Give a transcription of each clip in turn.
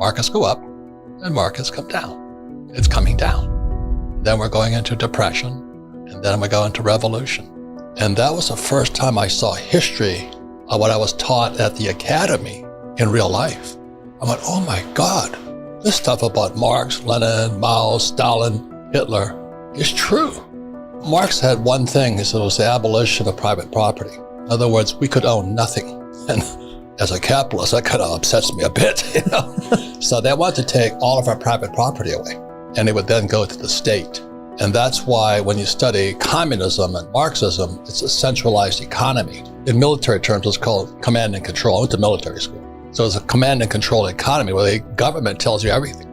Markets go up and markets come down. It's coming down. Then we're going into depression, and then we go into revolution. And that was the first time I saw history of what I was taught at the academy in real life. I went, oh my God, this stuff about Marx, Lenin, Mao, Stalin, Hitler is true. Marx had one thing, he said it was the abolition of private property. In other words, we could own nothing. And as a capitalist, that kind of upsets me a bit, you know. So they wanted to take all of our private property away, and it would then go to the state. And that's why when you study communism and Marxism, it's a centralized economy. In military terms, it's called command and control. I went to military school. So it's a command and control economy where the government tells you everything.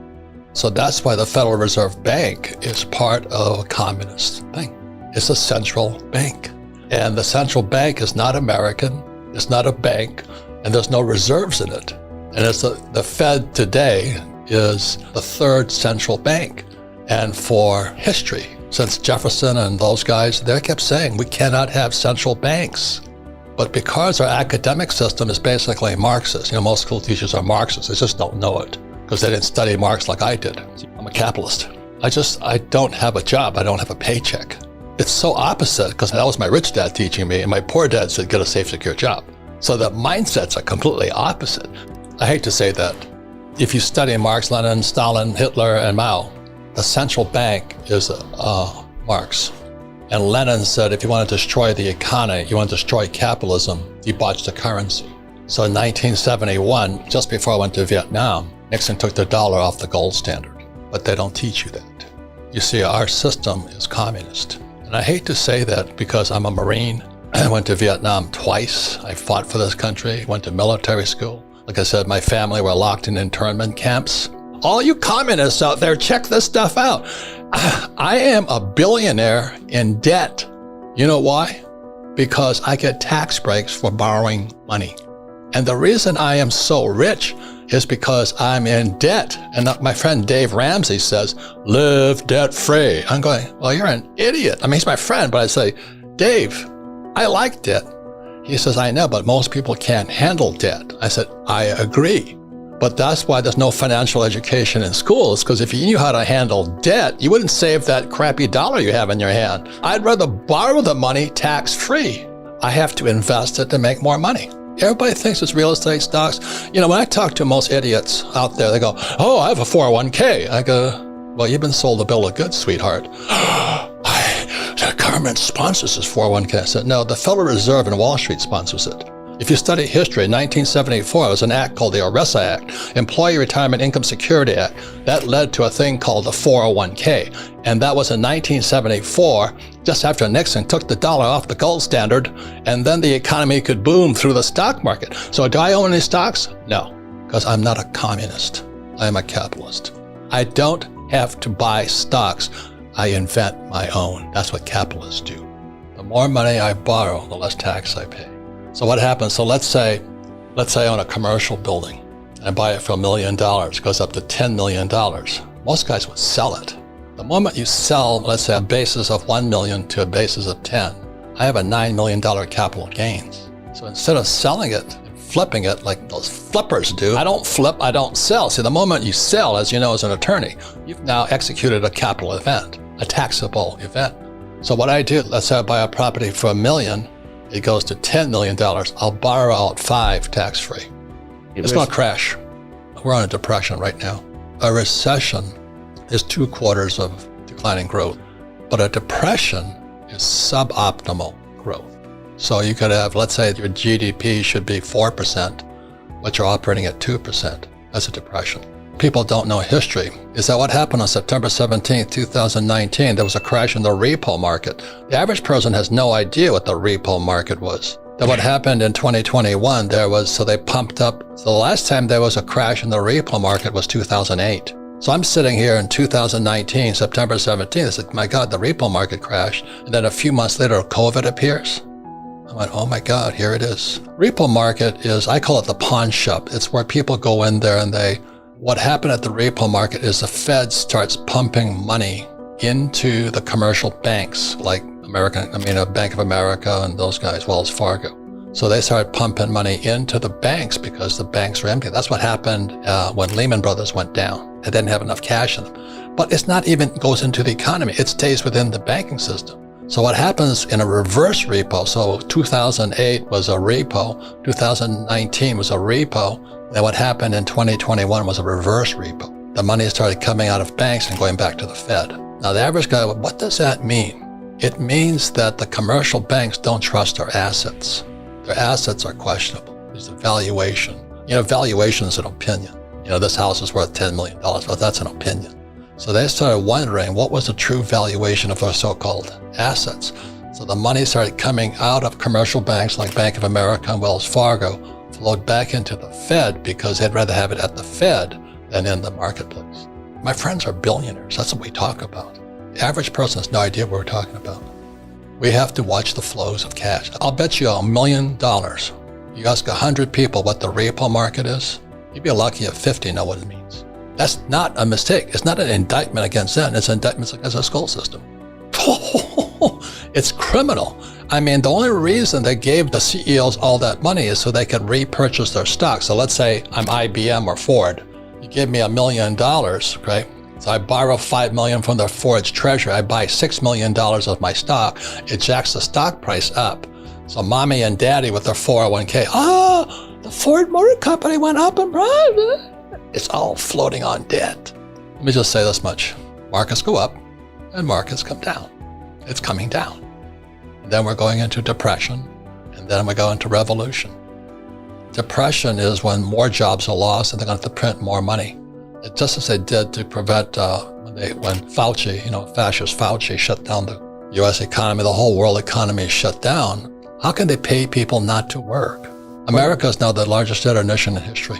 So that's why the Federal Reserve Bank is part of a communist thing. It's a central bank. And the central bank is not American, it's not a bank, and there's no reserves in it. And it's the Fed today is the third central bank. And for history, since Jefferson and those guys, they kept saying we cannot have central banks. But because our academic system is basically Marxist, you know, most school teachers are Marxists, they just don't know it because they didn't study Marx like I did. I'm a capitalist. I don't have a job, I don't have a paycheck. It's so opposite because that was my rich dad teaching me, and my poor dad said get a safe, secure job. So the mindsets are completely opposite. I hate to say that. If you study Marx, Lenin, Stalin, Hitler, and Mao, the central bank is Marx. And Lenin said, if you want to destroy the economy, you want to destroy capitalism, debauch the currency. So in 1971, just before I went to Vietnam, Nixon took the dollar off the gold standard. But they don't teach you that. You see, our system is communist. And I hate to say that because I'm a Marine. I went to Vietnam twice. I fought for this country, went to military school. Like I said, my family were locked in internment camps. All you communists out there, check this stuff out. I am a billionaire in debt. You know why? Because I get tax breaks for borrowing money. And the reason I am so rich is because I'm in debt. And my friend Dave Ramsey says, live debt free. I'm going, well, you're an idiot. I mean, he's my friend, but I say, Dave, I like debt. He says, I know, but most people can't handle debt. I said, I agree. But that's why there's no financial education in schools, because if you knew how to handle debt, you wouldn't save that crappy dollar you have in your hand. I'd rather borrow the money tax-free. I have to invest it to make more money. Everybody thinks it's real estate stocks. You know, when I talk to most idiots out there, they go, oh, I have a 401k. I go, well, you've been sold a bill of goods, sweetheart. The government sponsors this 401k. I said, no, the Federal Reserve and Wall Street sponsors it. If you study history, in 1974, there was an act called the ERISA Act, Employee Retirement Income Security Act. That led to a thing called the 401k. And that was in 1974, just after Nixon took the dollar off the gold standard, and then the economy could boom through the stock market. So do I own any stocks? No, because I'm not a communist. I am a capitalist. I don't have to buy stocks. I invent my own. That's what capitalists do. The more money I borrow, the less tax I pay. So what happens? So let's say I own a commercial building and I buy it for $1 million. It goes up to $10 million. Most guys would sell it. The moment you sell, let's say, a basis of 1 million to a basis of 10, I have a $9 million capital gains. So instead of selling it and flipping it like those flippers do, I don't flip, I don't sell. See, the moment you sell, as you know as an attorney, you've now executed a capital event, a taxable event. So what I do, let's say I buy a property for $1 million, it goes to $10 million. I'll borrow out 5 tax-free. It's going to crash. We're on a depression right now. A recession is 2 quarters of declining growth, but a depression is suboptimal growth. So you could have, let's say your GDP should be 4%, but you're operating at 2%. That's a depression. People don't know history. Is that what happened on September 17, 2019? There was a crash in the repo market. The average person has no idea what the repo market was. Then what happened in 2021, so they pumped up. So the last time there was a crash in the repo market was 2008. So I'm sitting here in 2019, September 17th. I said, my God, the repo market crashed. And then a few months later, COVID appears. I went, oh my God, here it is. Repo market is, I call it the pawn shop. It's where people go in there and what happened at the repo market is the Fed starts pumping money into the commercial banks like Bank of America and those guys, Wells Fargo. So they started pumping money into the banks because the banks were empty. That's what happened when Lehman Brothers went down. They didn't have enough cash in them. But it's not even goes into the economy. It stays within the banking system. So what happens in a reverse repo, so 2008 was a repo, 2019 was a repo, and what happened in 2021 was a reverse repo. The money started coming out of banks and going back to the Fed. Now the average guy, what does that mean? It means that the commercial banks don't trust their assets. Their assets are questionable. There's a valuation. Valuation is an opinion. This house is worth $10 million, but that's an opinion. So they started wondering what was the true valuation of their so-called assets. So the money started coming out of commercial banks like Bank of America and Wells Fargo, flowed back into the Fed because they'd rather have it at the Fed than in the marketplace. My friends are billionaires. That's what we talk about. The average person has no idea what we're talking about. We have to watch the flows of cash. I'll bet you $1 million. You ask 100 people what the repo market is, you'd be lucky if 50 know what it means. That's not a mistake. It's not an indictment against them. It's an indictment against the school system. It's criminal. I mean, the only reason they gave the CEOs all that money is so they could repurchase their stock. So let's say I'm IBM or Ford. You give me $1 million, right? So I borrow $5 million from the Ford's treasury. I buy $6 million of my stock. It jacks the stock price up. So mommy and daddy with their 401k, the Ford Motor Company went up in price. It's all floating on debt. Let me just say this much. Markets go up and markets come down. It's coming down. And then we're going into depression, and then we go into revolution. Depression is when more jobs are lost and they're going to have to print more money. Just as they did to prevent when Fauci, fascist Fauci shut down the U.S. economy, the whole world economy is shut down. How can they pay people not to work? America is now the largest debtor nation in history.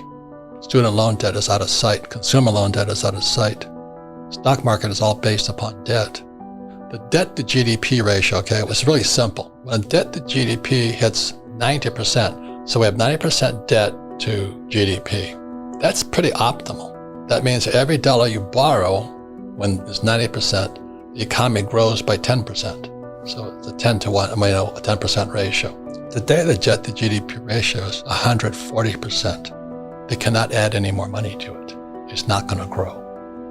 Student loan debt is out of sight. Consumer loan debt is out of sight. Stock market is all based upon debt. The debt to GDP ratio, it was really simple. When debt to GDP hits 90%, so we have 90% debt to GDP. That's pretty optimal. That means every dollar you borrow, when it's 90%, the economy grows by 10%. So it's a 10 to 1, a 10% ratio. Today, the debt to GDP ratio is 140%. They cannot add any more money to it. It's not going to grow.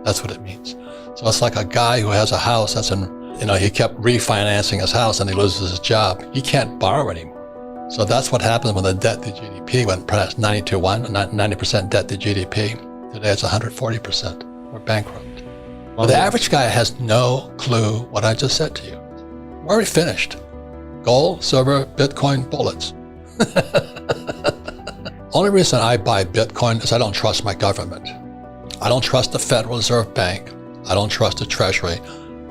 That's what it means. So it's like a guy who has a house that's he kept refinancing his house and he loses his job. He can't borrow anymore. So that's what happens when the debt to GDP went past 90 to 1, 90% debt to GDP. Today it's 140%. We're bankrupt. Well, the average guy has no clue what I just said to you. We're already finished. Gold, silver, Bitcoin, bullets. Only reason I buy Bitcoin is I don't trust my government. I don't trust the Federal Reserve Bank. I don't trust the Treasury.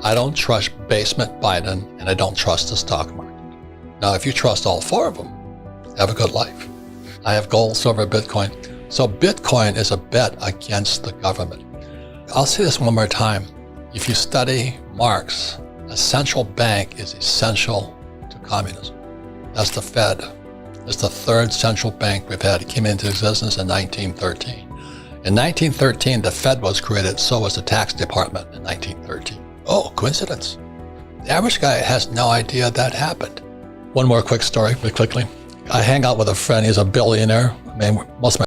I don't trust basement Biden, and I don't trust the stock market. Now, if you trust all four of them, have a good life. I have gold, silver, Bitcoin. So Bitcoin is a bet against the government. I'll say this one more time. If you study Marx, a central bank is essential to communism. That's the Fed. It's the third central bank we've had. It came into existence in 1913. In 1913, the Fed was created, so was the tax department in 1913. Oh, coincidence. The average guy has no idea that happened. One more quick story, really quickly. I hang out with a friend, he's a billionaire. I mean, most of my